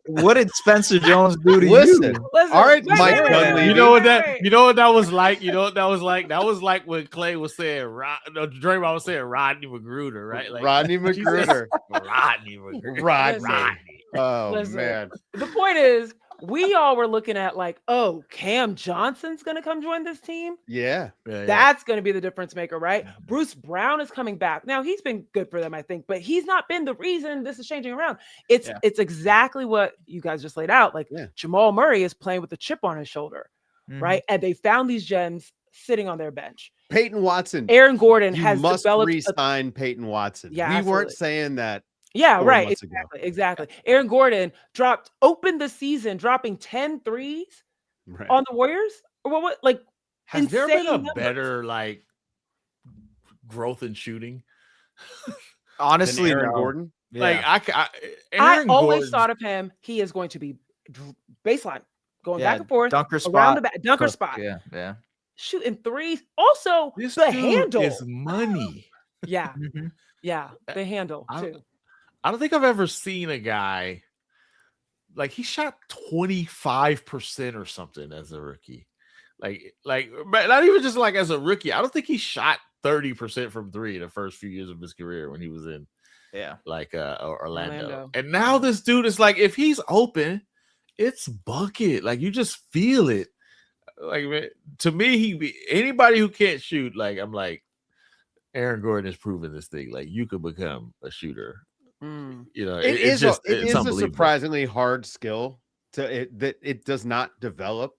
What did Spencer Jones do to you? Listen, all right, Mike Dunleavy. You know what that was like? You know what that was like? That was like when Clay was saying, Draymond was saying Rodney Magruder, right? Like, Rodney Magruder. Rodney Magruder. Rodney. Oh, man. The point is, we all were looking at like, oh, Cam Johnson's going to come join this team. Yeah. That's going to be the difference maker, right? Bruce Brown is coming back. Now, he's been good for them, I think, but he's not been the reason this is changing around. It's exactly what you guys just laid out. Like Jamal Murray is playing with a chip on his shoulder, right? And they found these gems sitting on their bench. Peyton Watson. Aaron Gordon has must developed re-sign Peyton Watson. Yeah, we absolutely. weren't saying that. Yeah, right. Exactly. Aaron Gordon opened the season dropping 10 threes on the Warriors. Or what? Like, has there been a better like growth in shooting? Honestly, Aaron Gordon. Yeah. Like I always thought of him. He is going to be baseline, going back and forth, dunker spot, around the back, dunker spot. Yeah. Shooting threes. Also, the handle is money. Yeah. Yeah, the handle too. I don't think I've ever seen a guy like he shot 25% or something as a rookie. Like not even just like as a rookie. I don't think he shot 30% from three in the first few years of his career when he was in like Orlando. And now this dude is like, if he's open, it's bucket. Like you just feel it. Like, man, to me, anybody who can't shoot, like I'm like, Aaron Gordon has proven this thing. Like you could become a shooter. You know, it's a surprisingly hard skill that it does not develop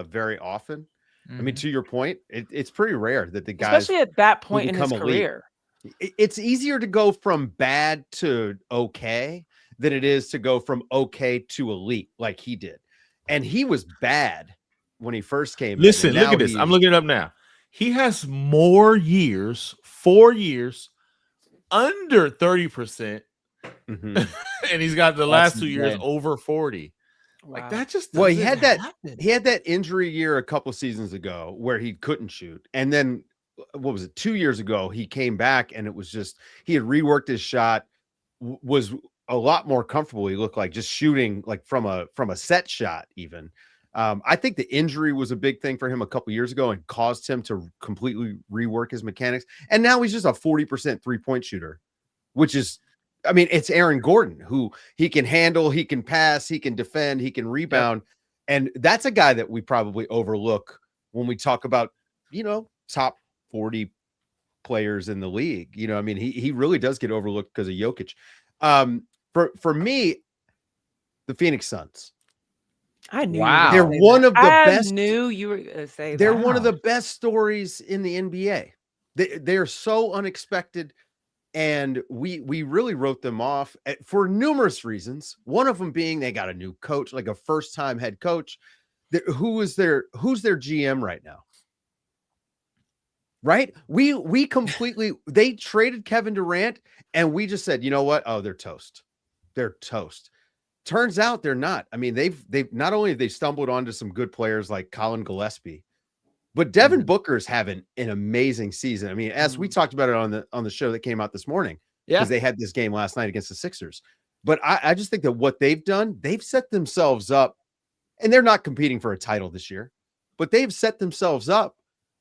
very often. I mean, to your point, it's pretty rare that the guys, especially at that point in his career, it's easier to go from bad to okay than it is to go from okay to elite like he did. And he was bad when he first came. Listen, look at this. I'm looking it up now. He has more years, 4 years, under 30%. And he's got the last 2 years over 40. Wow. Like that just he had that injury year a couple seasons ago where he couldn't shoot, and then what was it, 2 years ago he came back and it was just he had reworked his shot, was a lot more comfortable. He looked like just shooting like from a set shot even. I think the injury was a big thing for him a couple years ago and caused him to completely rework his mechanics, and now he's just a 40% 3-point shooter, which is, I mean, it's Aaron Gordon, who he can handle, he can pass, he can defend, he can rebound. And that's a guy that we probably overlook when we talk about, you know, top 40 players in the league. You know, I mean, he really does get overlooked because of Jokic. For me, the Phoenix Suns. I knew. Wow. They're one of the best. I knew you were going to say that. They're one of the best stories in the NBA. They're so unexpected. And we really wrote them off for numerous reasons. One of them being they got a new coach, like a first-time head coach. Who's their GM right now? Right? We completely they traded Kevin Durant, and we just said, you know what? Oh, they're toast. They're toast. Turns out they're not. I mean, they've not only have they stumbled onto some good players like Colin Gillespie, but Devin Booker's having an amazing season. I mean, as we talked about it on the show that came out this morning, because they had this game last night against the Sixers. But I just think that what they've done, they've set themselves up, and they're not competing for a title this year, but they've set themselves up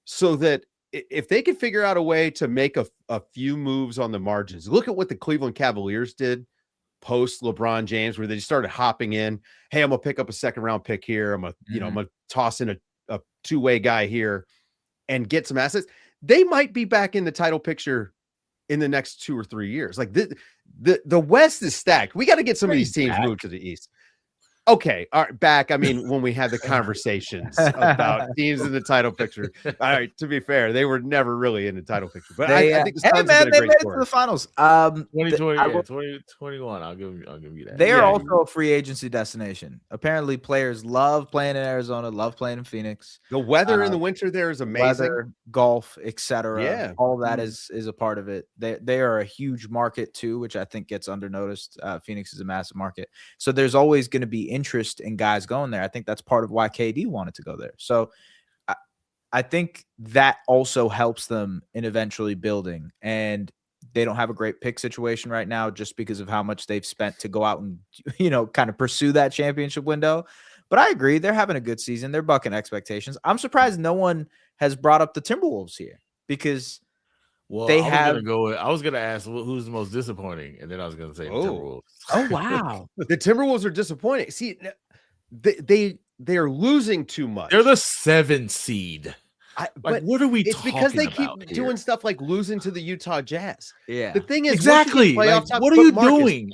so that if they can figure out a way to make a few moves on the margins, look at what the Cleveland Cavaliers did post LeBron James, where they started hopping in. Hey, I'm gonna pick up a second round pick here. I'm gonna toss in a two-way guy here and get some assets. They might be back in the title picture in the next 2 or 3 years. Like the West is stacked. We got to get some of these teams moved to the East. Okay, all right, back. I mean, when we had the conversations about teams in the title picture, all right, to be fair, they were never really in the title picture. But I think the Suns have been a great made it story. to the finals. 2021, I'll give you that. They are also a free agency destination. Apparently, players love playing in Arizona, love playing in Phoenix. The weather in the winter there is amazing. Weather, golf, etc. Yeah, all that is a part of it. They are a huge market too, which I think gets undernoticed. Phoenix is a massive market, so there's always going to be interest in guys going there. I think that's part of why KD wanted to go there. So I think that also helps them in eventually building. And they don't have a great pick situation right now just because of how much they've spent to go out and, you know, kind of pursue that championship window. But I agree. They're having a good season. They're bucking expectations. I'm surprised no one has brought up the Timberwolves here because I was gonna ask who's the most disappointing, and then I was gonna say the Timberwolves. Oh wow, the Timberwolves are disappointing. See, they are losing too much. They're the 7 seed. But what are we? It's because they keep doing stuff like losing to the Utah Jazz. Yeah, the thing is, exactly. What are you doing?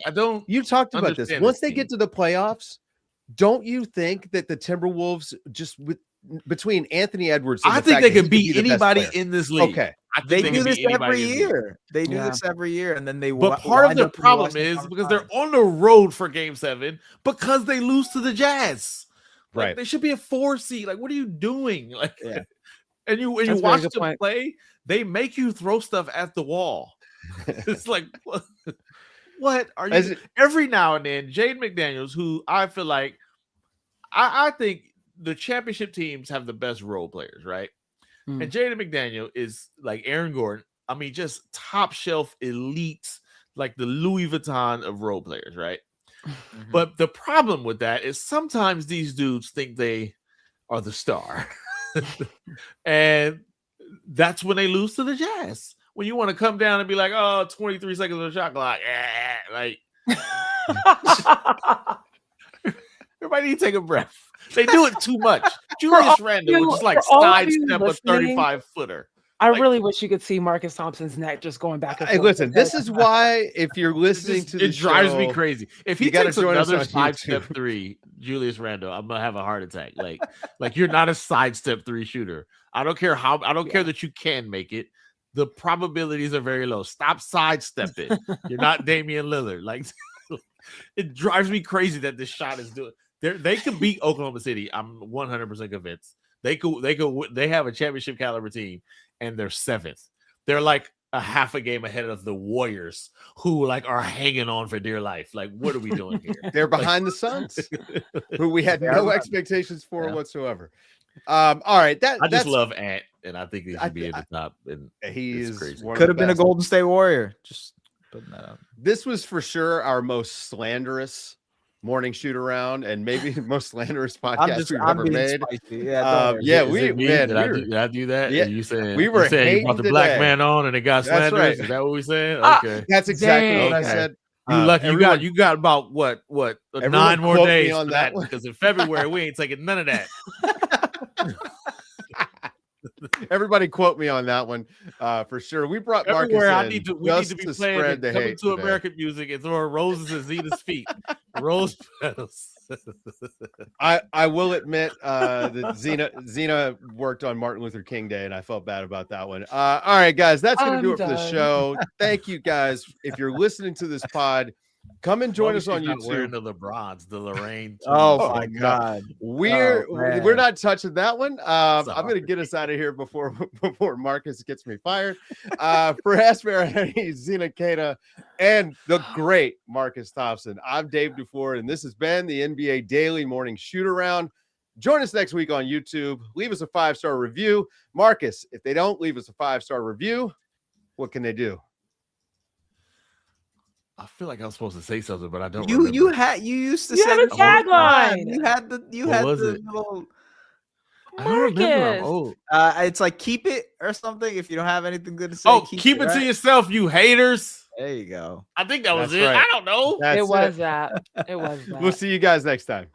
You talked about this. Once they get to the playoffs, don't you think that the Timberwolves between Anthony Edwards, and I think they can beat anybody in this league. Okay. They do this every year. They do this every year, and then they. But part of the problem is because they're on the road for Game 7 because they lose to the Jazz. Like, right? They should be a 4 seed. Like, what are you doing? Like, and you watch them play. They make you throw stuff at the wall. It's like, what are you? Every now and then, Jaden McDaniels, who I feel like, I think the championship teams have the best role players, right? And Jaden McDaniel is like Aaron Gordon. I mean, just top shelf elites, like the Louis Vuitton of role players, right? But the problem with that is sometimes these dudes think they are the star. And that's when they lose to the Jazz. When you want to come down and be like, oh, 23 seconds of the shot clock. Like, everybody need to take a breath. They do it too much. Julius Randle would just like sidestep a 35-footer. I really wish you could see Marcus Thompson's neck just going back and forth. Hey, listen, this is why if you're listening to the it drives me show, crazy. If he gotta takes join us another on sidestep YouTube. 3, Julius Randle, I'm gonna have a heart attack. Like you're not a sidestep 3 shooter. I don't care that you can make it. The probabilities are very low. Stop sidestepping. You're not Damian Lillard. Like it drives me crazy that this shot is doing. They could beat Oklahoma City. I'm 100% convinced. They have a championship caliber team, and they're 7th. They're like a half a game ahead of the Warriors, who like are hanging on for dear life. Like, what are we doing here? they're behind the Suns, who we had no expectations for whatsoever. All right, I just love Ant, and I think he should be at the top. And he's crazy. Could have been a Golden State Warrior. Just putting that out. This was for sure our most slanderous morning shoot around, and maybe the most slanderous podcast we've ever made. Spicy. Did I do that? Yeah, You said we were you said you brought the black today. man on, and it got That's slanderous. right. Is that what we said? Ah, Okay. That's exactly what I Okay. said. You lucky everyone- you got about what everyone 9 more quote me days on for that that one. because in February we ain't taking none of that. Everybody quote me on that one for sure. We brought Marcus Everywhere in we need to be just playing spread the coming hate to today. American music and throwing roses at Zena's feet. Rose petals. I will admit that Zena worked on Martin Luther King Day, and I felt bad about that one. All right, guys, that's going to do it for the done. show. Thank you, guys. If you're listening to this pod, come and join us on Wearing YouTube. the LeBrons, the Lorraine. Oh my no. God. We're man. not touching that one. I'm Sorry. going to get us out of here before Marcus gets me fired. For Baraheni, Zena Keita, and the great Marcus Thompson, I'm Dave DuFour, and this has been the NBA Daily Morning Shoot Around. Join us next week on YouTube. Leave us a 5-star review. Marcus, if they don't leave us a 5-star review, what can they do? I feel like I'm supposed to say something, but I don't. You remember. used to You say have a this all the time. tagline. You What had was the it? little I don't remember. I'm Marcus. old. it's like keep it or something if you don't have anything good to say. Oh, keep it to right? yourself, you haters. There you go. I think that was That's it. right. I don't know. That's It was that. It was that. We'll see you guys next time.